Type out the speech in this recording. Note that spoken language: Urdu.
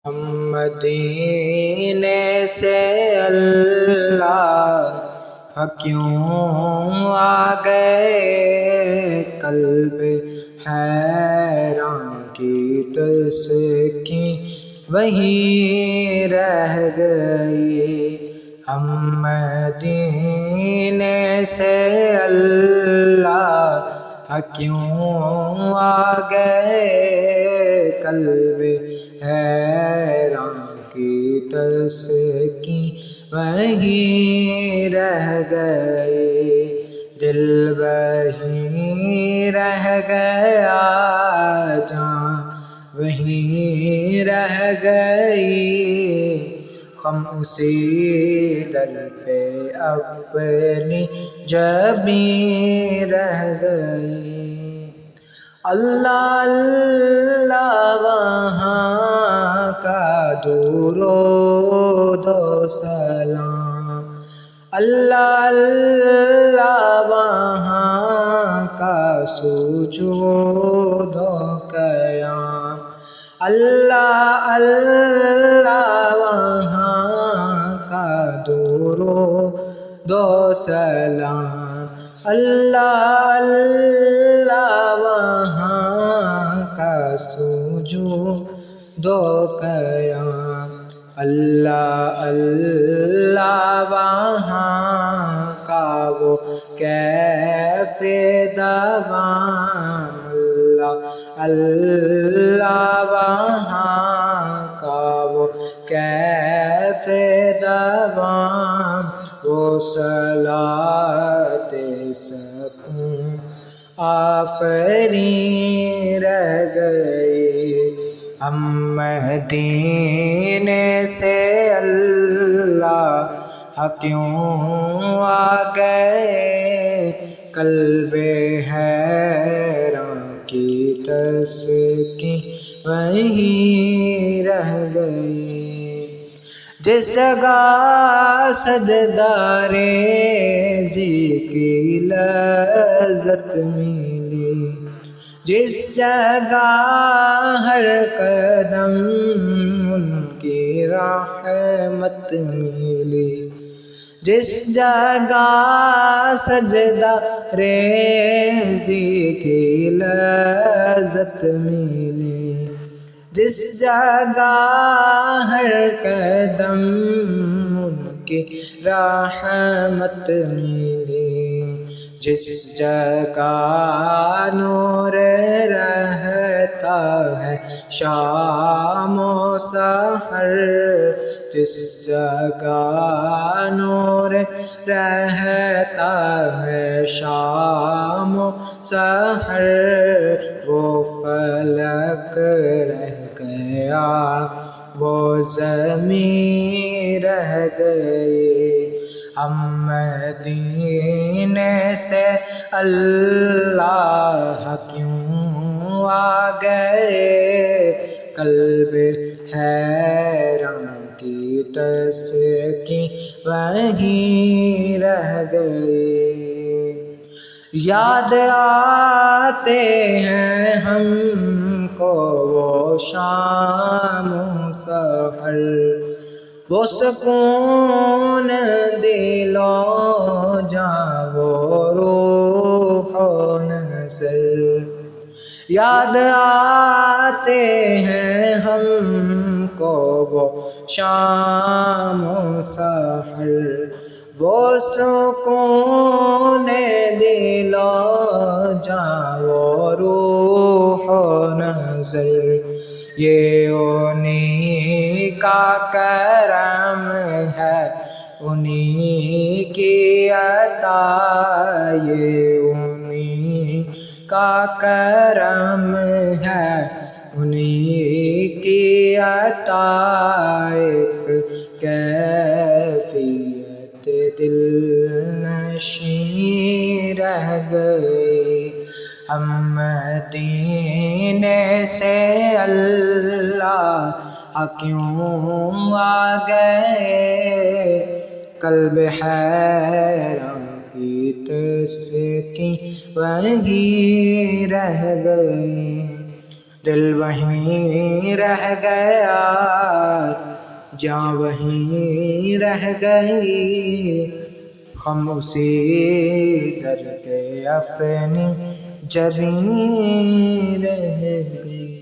ہم مدینے سے اللہ کیوں آ گئے، قلب حیران کی تسکین وہیں رہ گئی۔ ہم مدینے سے اللہ کیوں آ گئے، قلب حیران کی تسکین وہیں رہ گئی۔ دل وہیں رہ گیا، جان وہیں رہ گئی، ہم اسی در پہ اپنی جبیں رہ گئی۔ اللہ اللہ وہاں کا درود و سلام، اللہ اللہ وہاں کا سجود و قیام، اللہ اللہ وہاں کا درود و سلام، اللہ اللہ وہاں کا سجود و قیام، اللہ اللہ وہاں کا وہ کیف دوام، اللہ اللہ وہاں کا وہ کیف دوام، وہ صلاۃ سکون آفرین رہ گئی۔ ہم مدینے سے اللہ کیوں آ گئے، قلب حیران کی تسکین وہیں رہ گئی۔ جس جگہ سجدہ ریزی کی لذت ملی، جس جگہ ہر قدم ان کی رحمت ملی، جس جگہ سجدہ ریزی کی لذت ملی، جس جگہ ہر قدم ان کی رحمت ملی، جس جگہ نور رہتا ہے شام و سحر، جس جگہ نور رہتا ہے شام و سحر، وہ فلک رہ گیا، وہ زمین رہ گئی۔ ہم مدینے سے اللہ کیوں آ گئے، قلب حیران کی تسکین وہیں رہ گئی۔ یاد آتے ہیں ہم کو وہ شام و سحر، وہ سکون دل و جاں، وہ روح و نظر۔ یاد آتے ہیں ہم کو وہ شام و سحر، وہ سکون دل و جاں، وہ روح و نظر۔ یہ انہی کا کرم ہے، انہی کی عطا، یہ انہی کا کرم ہے، انہی کی عطا، ایک کیفیت دل نشین رہ گئی۔ ہم مدینے سے اللہ کیوں آ گئے، قلب حیران کی تسکین وہیں رہ گئی۔ دل وہیں رہ گیا جاں وہیں رہ گئی، ہم اسی در پہ اپنی جبیں رہ گئی۔